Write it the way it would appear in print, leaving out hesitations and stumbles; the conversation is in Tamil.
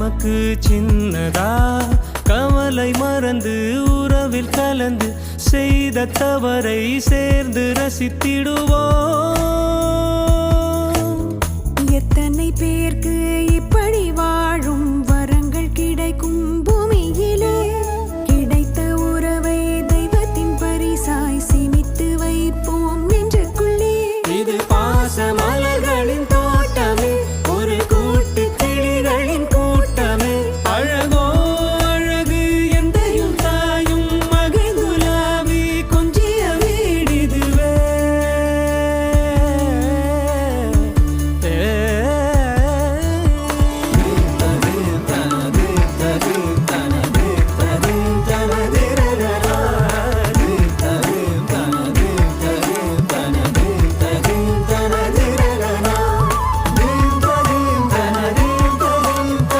நமக்கு சின்னதா கவலை மறந்து உறவில் கலந்து செய்த தவறை சேர்ந்து ரசித்திடுவோம். எத்தனை பேருக்கு இப்படி வாழ